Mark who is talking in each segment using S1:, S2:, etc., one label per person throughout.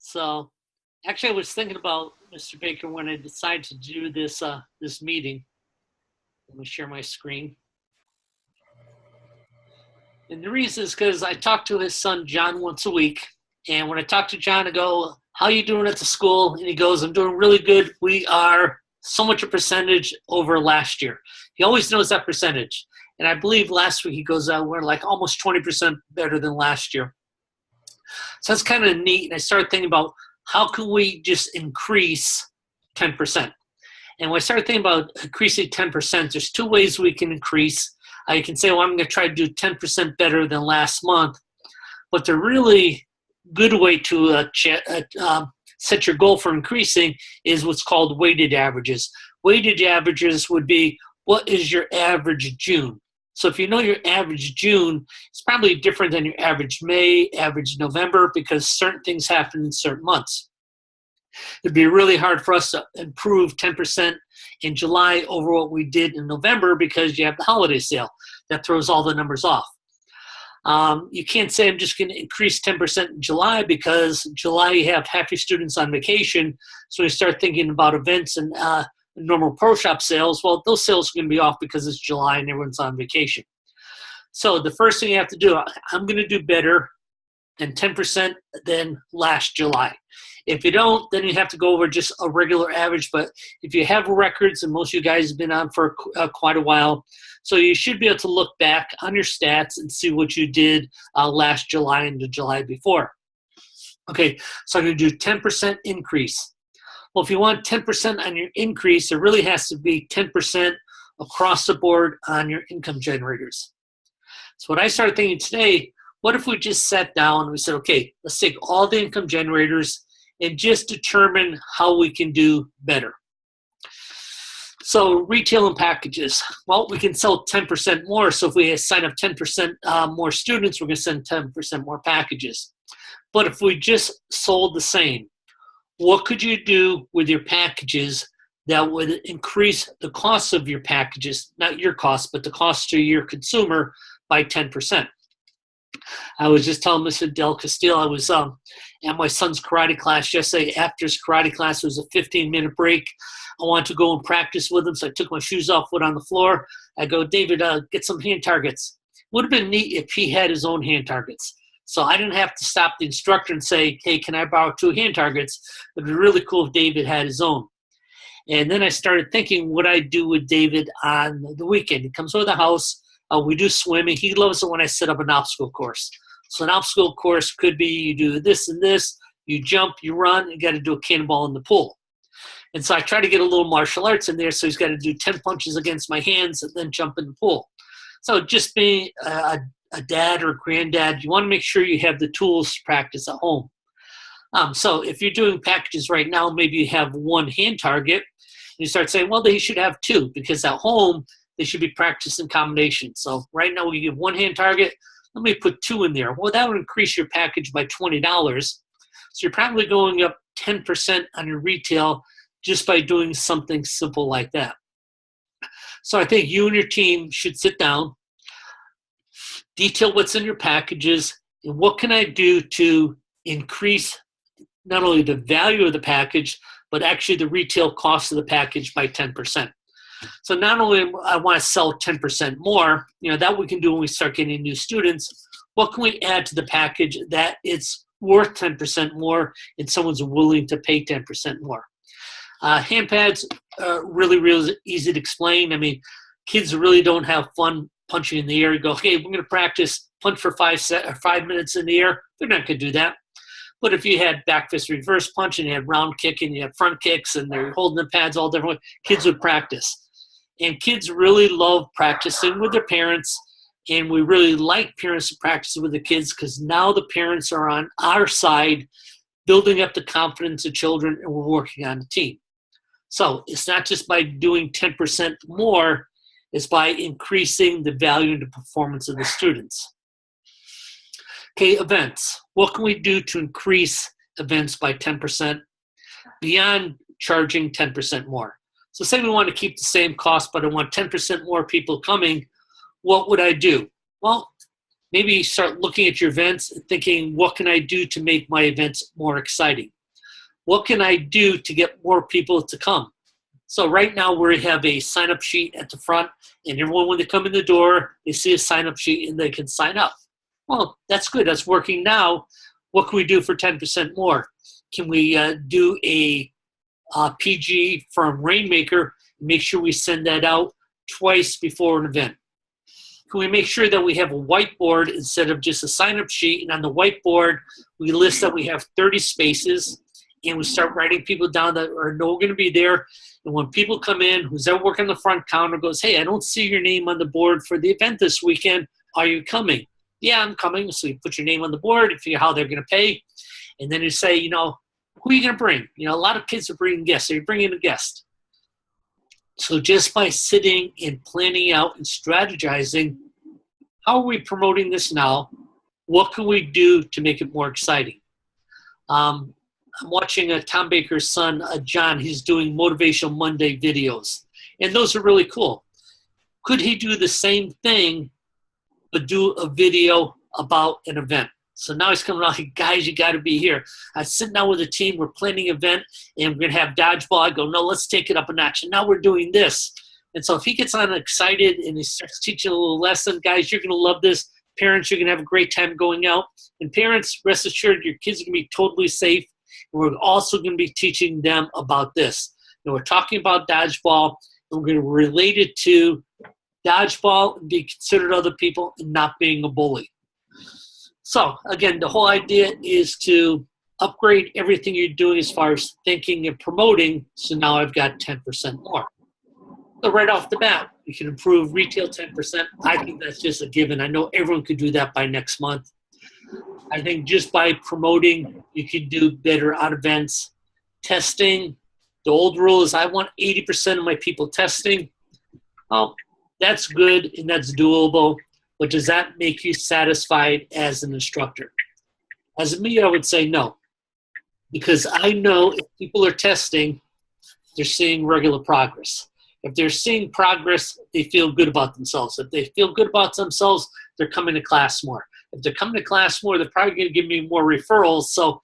S1: So actually I was thinking about Mr. Baker when I decided to do this meeting. Let me share my screen. And the reason is because I talk to his son, John, once a week. And when I talk to John, I go, how you doing at the school? And he goes, I'm doing really good. We are so much a percentage over last year. He always knows that percentage. And I believe last week he goes, we're like almost 20% better than last year. So that's kind of neat. And I started thinking about how can we just increase 10%? And when I started thinking about increasing 10%, there's two ways we can increase. You can say, well, I'm going to try to do 10% better than last month. But the really good way to set your goal for increasing is what's called weighted averages. Weighted averages would be, what is your average June? So if you know your average June, it's probably different than your average May, average November, because certain things happen in certain months. It'd be really hard for us to improve 10% in July over what we did in November because you have the holiday sale. That throws all the numbers off. You can't say I'm just going to increase 10% in July because July you have half your students on vacation. So you start thinking about events and normal pro shop sales. Well, those sales are going to be off because it's July and everyone's on vacation. So the first thing you have to do, I'm going to do better than 10% than last July. If you don't, then you have to go over just a regular average. But if you have records, and most of you guys have been on for quite a while, so you should be able to look back on your stats and see what you did last July and the July before. Okay, so I'm going to do 10% increase. Well, if you want 10% on your increase, it really has to be 10% across the board on your income generators. So what I started thinking today, what if we just sat down and we said, okay, let's take all the income generators and just determine how we can do better. So retail and packages, well, we can sell 10% more. So if we sign up 10% more students, we're going to send 10% more packages. But if we just sold the same, what could you do with your packages that would increase the cost of your packages, not your cost, but the cost to your consumer by 10%? I was just telling Mr. Del Castillo, I was at my son's karate class yesterday. After his karate class, it was a 15-minute break. I wanted to go and practice with him, so I took my shoes off, went on the floor. I go, David, get some hand targets. Would have been neat if he had his own hand targets. So I didn't have to stop the instructor and say, hey, can I borrow 2 hand targets? It would be really cool if David had his own. And then I started thinking what I'd do with David on the weekend. He comes over the house. We do swimming. He loves it when I set up an obstacle course. So an obstacle course could be you do this and this, you jump, you run, you got to do a cannonball in the pool. And so I try to get a little martial arts in there, so he's got to do 10 punches against my hands and then jump in the pool. So just being a dad or a granddad, you want to make sure you have the tools to practice at home. So if you're doing packages right now, maybe you have 1 hand target, and you start saying, well, they should have 2, because at home, they should be practicing combinations. So right now we give 1 hand target, let me put 2 in there. Well, that would increase your package by $20. So you're probably going up 10% on your retail just by doing something simple like that. So I think you and your team should sit down, detail what's in your packages, and what can I do to increase not only the value of the package, but actually the retail cost of the package by 10%. So not only I want to sell 10% more, that we can do when we start getting new students, what can we add to the package that it's worth 10% more and someone's willing to pay 10% more? Hand pads are really, really easy to explain. I mean, kids really don't have fun punching in the air. You go, okay, we're going to practice punch for 5 minutes in the air. They're not going to do that. But if you had back fist reverse punch and you had round kick and you had front kicks and they're holding the pads all different ways, kids would practice. And kids really love practicing with their parents. And we really like parents to practice with the kids because now the parents are on our side, building up the confidence of children, and we're working on a team. So it's not just by doing 10% more, it's by increasing the value and the performance of the students. Okay, events. What can we do to increase events by 10% beyond charging 10% more? So say we want to keep the same cost, but I want 10% more people coming. What would I do? Well, maybe start looking at your events and thinking, what can I do to make my events more exciting? what can I do to get more people to come? So right now we have a sign-up sheet at the front, and everyone, when they come in the door, they see a sign-up sheet and they can sign up. Well, that's good. That's working now. What can we do for 10% more? Can we do a PG from Rainmaker, make sure we send that out twice before an event? Can we make sure that we have a whiteboard instead of just a sign-up sheet, and on the whiteboard we list that we have 30 spaces, and we start writing people down that are going to be there. And when people come in, who's ever working the front counter goes, hey, I don't see your name on the board for the event this weekend. Are you coming? Yeah, I'm coming. So you put your name on the board, you figure how they're going to pay. And then you say, you know, who are you going to bring? You know, a lot of kids are bringing guests. So you're bringing a guest. So just by sitting and planning out and strategizing, how are we promoting this now? What can we do to make it more exciting? I'm watching Tom Baker's son, John. He's doing Motivational Monday videos, and those are really cool. Could he do the same thing, but do a video about an event? So now he's coming out, like, guys, you got to be here. I'm sitting down with a team. We're planning an event, and we're going to have dodgeball. I go, no, let's take it up a notch. And now we're doing this. And so if he gets on excited and he starts teaching a little lesson, guys, you're going to love this. Parents, you're going to have a great time going out. And parents, rest assured, your kids are going to be totally safe. And we're also going to be teaching them about this. And we're talking about dodgeball, and we're going to relate it to dodgeball and be considered other people and not being a bully. So, again, the whole idea is to upgrade everything you're doing as far as thinking and promoting, so now I've got 10% more. So right off the bat, you can improve retail 10%. I think that's just a given. I know everyone could do that by next month. I think just by promoting, you can do better on events. Testing, the old rule is I want 80% of my people testing. Well, that's good and that's doable. But does that make you satisfied as an instructor? As me, I would say no. Because I know if people are testing, they're seeing regular progress. If they're seeing progress, they feel good about themselves. If they feel good about themselves, they're coming to class more. If they're coming to class more, they're probably going to give me more referrals. So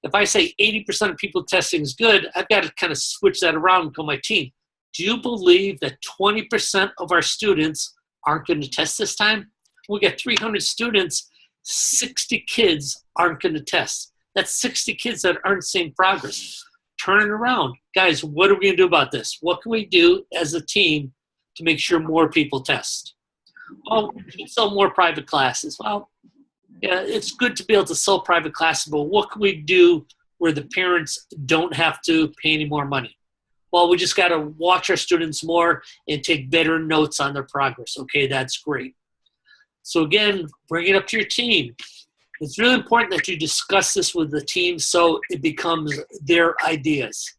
S1: if I say 80% of people testing is good, I've got to kind of switch that around and tell my team, do you believe that 20% of our students aren't going to test this time? We got 300 students, 60 kids aren't going to test. That's 60 kids that aren't seeing progress. Turn it around. Guys, what are we going to do about this? What can we do as a team to make sure more people test? Well, we can sell more private classes. Well, yeah, it's good to be able to sell private classes, but what can we do where the parents don't have to pay any more money? Well, we just got to watch our students more and take better notes on their progress. Okay, that's great. So again, bring it up to your team. It's really important that you discuss this with the team so it becomes their ideas.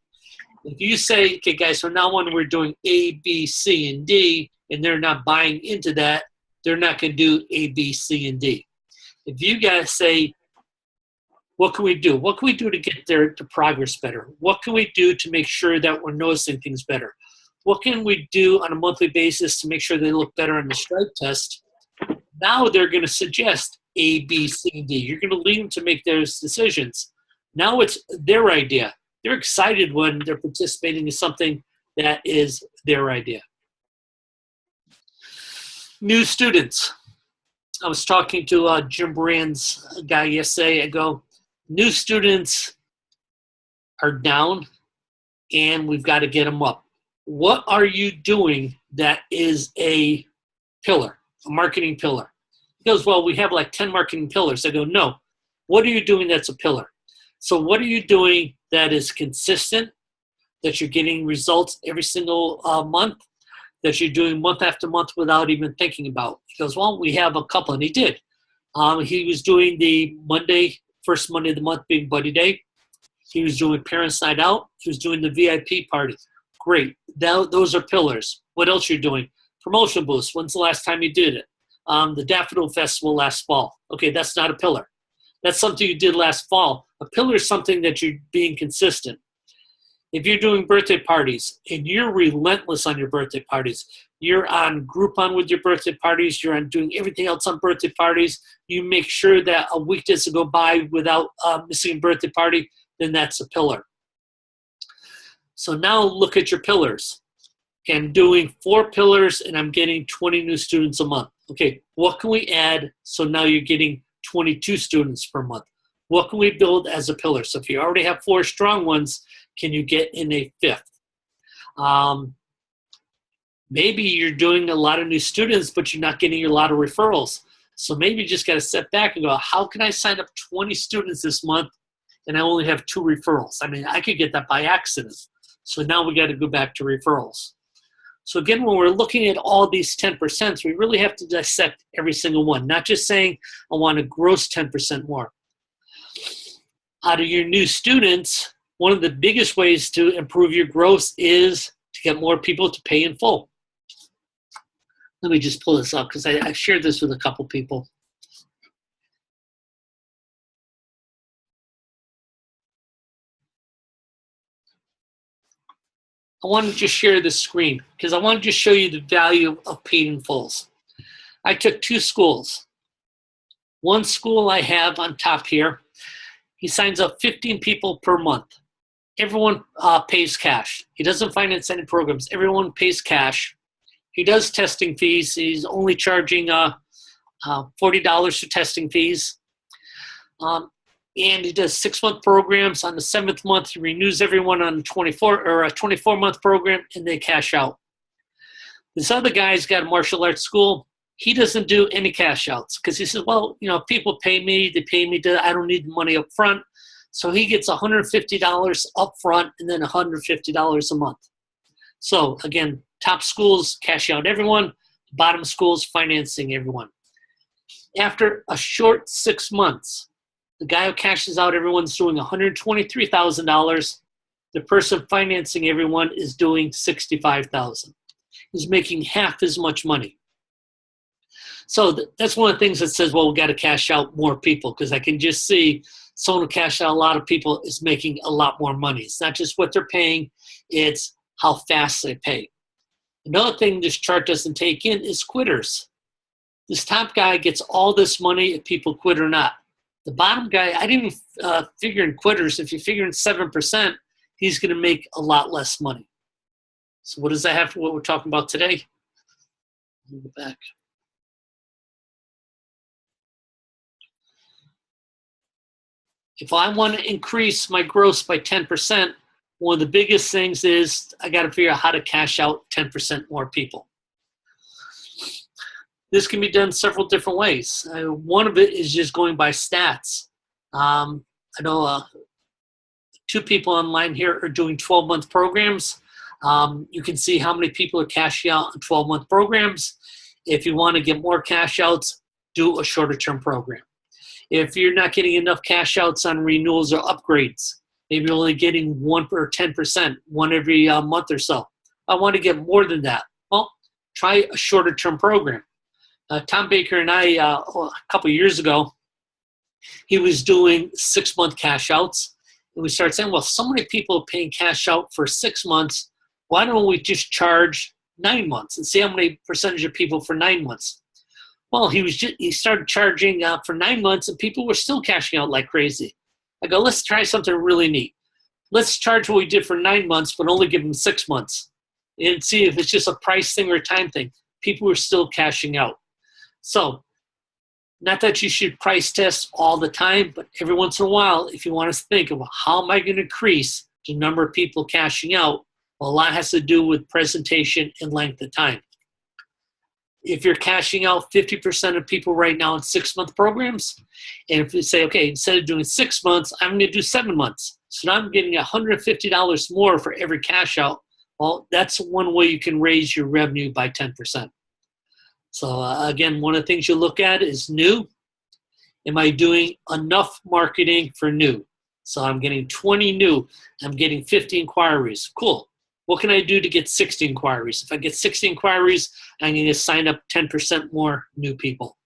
S1: If you say, okay, guys, from now on we're doing A, B, C, and D, and they're not buying into that, they're not going to do A, B, C, and D. If you guys say, what can we do? What can we do to get their progress better? What can we do to make sure that we're noticing things better? What can we do on a monthly basis to make sure they look better on the Stripe test? Now they're going to suggest A, B, C, and D. You're going to lead them to make those decisions. Now it's their idea. They're excited when they're participating in something that is their idea. New students. I was talking to Jim Brand's guy yesterday. I go, new students are down, and we've got to get them up. What are you doing that is a pillar, a marketing pillar? He goes, well, we have like 10 marketing pillars. I go, no. What are you doing that's a pillar? So what are you doing that is consistent, that you're getting results every single month, that you're doing month after month without even thinking about? He goes, well, we have a couple, and he did. He was doing the first Monday of the month being Buddy Day. He was doing Parents Night Out. He was doing the VIP party. Great. Those are pillars. What else you're doing? Promotion boosts. When's the last time you did it? The Daffodil Festival last fall. Okay, that's not a pillar. That's something you did last fall. A pillar is something that you're being consistent. If you're doing birthday parties and you're relentless on your birthday parties, you're on Groupon with your birthday parties, you're on doing everything else on birthday parties, you make sure that a week doesn't go by without missing a birthday party, then that's a pillar. So now look at your pillars. Okay, I'm doing 4 pillars and I'm getting 20 new students a month. Okay, what can we add so now you're getting 22 students per month? What can we build as a pillar? So if you already have 4 strong ones, can you get in a 5th? Maybe you're doing a lot of new students, but you're not getting a lot of referrals. So maybe you just got to step back and go, how can I sign up 20 students this month and I only have 2 referrals? I mean, I could get that by accident. So now we got to go back to referrals. So again, when we're looking at all these 10%, we really have to dissect every single one, not just saying I want to gross 10% more. Out of your new students, one of the biggest ways to improve your gross is to get more people to pay in full. Let me just pull this up because I shared this with a couple people. I want to just share this screen because I want to just show you the value of paid in fulls. I took 2 schools. One school I have on top here, he signs up 15 people per month. Everyone pays cash. He doesn't finance any programs. Everyone pays cash. He does testing fees. He's only charging $40 for testing fees. And he does 6-month programs. On the 7th month, he renews everyone on a 24-month program, and they cash out. This other guy's got a martial arts school. He doesn't do any cash outs because he says, well, you know, people pay me. They pay me. I don't need the money up front. So he gets $150 up front and then $150 a month. So again, top schools cash out everyone. Bottom schools financing everyone. After a short 6 months, the guy who cashes out everyone's doing $123,000. The person financing everyone is doing $65,000. He's making half as much money. So that's one of the things that says, well, we got to cash out more people because I can just see someone who cashed out a lot of people is making a lot more money. It's not just what they're paying, it's how fast they pay. Another thing this chart doesn't take in is quitters. This top guy gets all this money if people quit or not. The bottom guy, I didn't figure in quitters. If you figure in 7%, he's going to make a lot less money. So what does that have for what we're talking about today? Let me go back. If I want to increase my gross by 10%, one of the biggest things is I got to figure out how to cash out 10% more people. This can be done several different ways. One of it is just going by stats. I know 2 people online here are doing 12-month programs. You can see how many people are cashing out on 12-month programs. If you want to get more cash outs, do a shorter-term program. If you're not getting enough cash outs on renewals or upgrades, maybe you're only getting 1 or 10%, one every month or so. I want to get more than that. Well, try a shorter-term program. Tom Baker and I, a couple years ago, he was doing 6-month cash outs. And we started saying, well, so many people are paying cash out for 6 months. Why don't we just charge 9 months and see how many percentage of people for 9 months? Well, he started charging for 9 months and people were still cashing out like crazy. I go, let's try something really neat. Let's charge what we did for 9 months, but only give them 6 months and see if it's just a price thing or a time thing. People were still cashing out. So, not that you should price test all the time, but every once in a while, if you want to think of how am I going to increase the number of people cashing out, well, a lot has to do with presentation and length of time. If you're cashing out 50% of people right now in 6-month programs, and if you say, okay, instead of doing 6 months, I'm going to do 7 months. So now I'm getting $150 more for every cash out. Well, that's one way you can raise your revenue by 10%. So again, one of the things you look at is new. Am I doing enough marketing for new? So I'm getting 20 new. I'm getting 50 inquiries. Cool. What can I do to get 60 inquiries? If I get 60 inquiries, I'm going to sign up 10% more new people.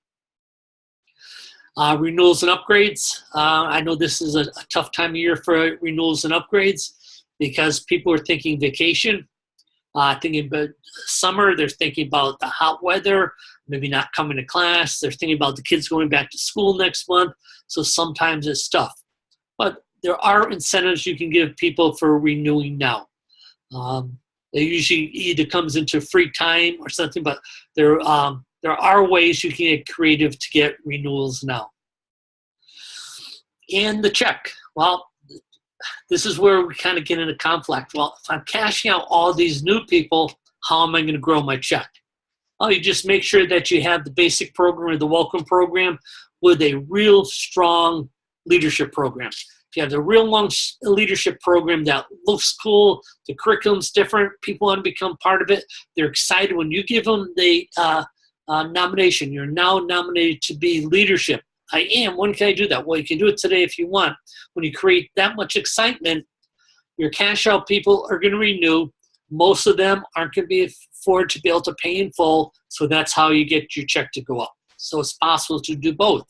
S1: Renewals and upgrades. I know this is a tough time of year for renewals and upgrades because people are thinking vacation. Thinking about summer, they're thinking about the hot weather, maybe not coming to class. They're thinking about the kids going back to school next month. So sometimes it's tough. But there are incentives you can give people for renewing now. It usually either comes into free time or something, but there are ways you can get creative to get renewals now. And the check. Well, this is where we kind of get into conflict. Well, if I'm cashing out all these new people, how am I going to grow my check? Oh, you just make sure that you have the basic program or the welcome program with a real strong leadership program. If you have the real long leadership program that looks cool, the curriculum's different, people want to become part of it, they're excited. When you give them the nomination, you're now nominated to be leadership. I am. When can I do that? Well, you can do it today if you want. When you create that much excitement, your cash out people are going to renew. Most of them aren't going to be afford to be able to pay in full, so that's how you get your check to go up. So it's possible to do both.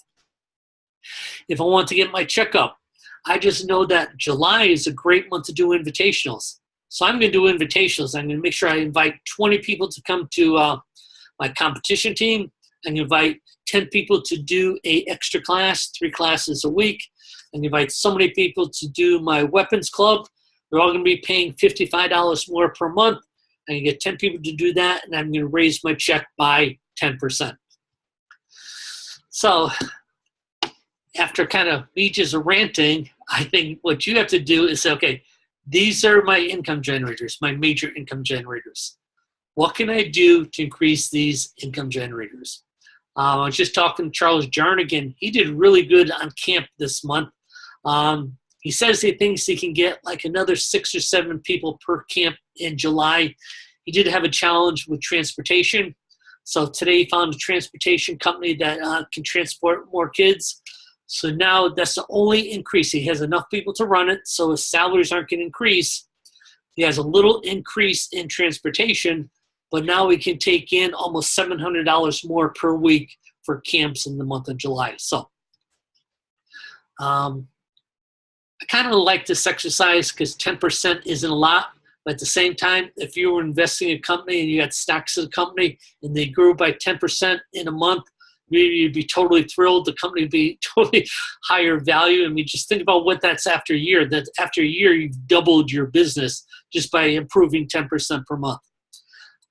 S1: If I want to get my check up, I just know that July is a great month to do invitationals. So I'm going to do invitationals. I'm going to make sure I invite 20 people to come to my competition team. I'm going to invite 10 people to do an extra class, 3 classes a week. I'm going to invite so many people to do my weapons club. They're all going to be paying $55 more per month. I'm going to get 10 people to do that, and I'm going to raise my check by 10%. So after kind of me just ranting, I think what you have to do is say, okay, these are my income generators, my major income generators. What can I do to increase these income generators? I was just talking to Charles Jarnigan. He did really good on camp this month. He says he thinks he can get like another 6 or 7 people per camp in July. He did have a challenge with transportation. So today he found a transportation company that can transport more kids. So now that's the only increase. He has enough people to run it, so his salaries aren't going to increase. He has a little increase in transportation, but now we can take in almost $700 more per week for camps in the month of July. So I kind of like this exercise because 10% isn't a lot. But at the same time, if you were investing in a company and you had stocks of the company and they grew by 10% in a month, you'd be totally thrilled. The company would be totally higher value. I mean, just think about what that's after a year. That after a year, you've doubled your business just by improving 10% per month.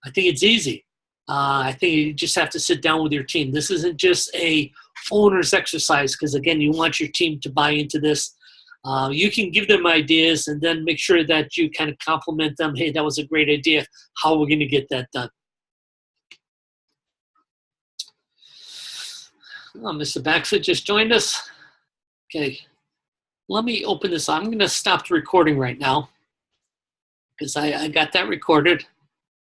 S1: I think it's easy. I think you just have to sit down with your team. This isn't just a owner's exercise because, again, you want your team to buy into this. You can give them ideas and then make sure that you kind of compliment them. Hey, that was a great idea. How are we going to get that done? Oh, Mr. Baxter just joined us. Okay, let me open this. I'm going to stop the recording right now because I got that recorded.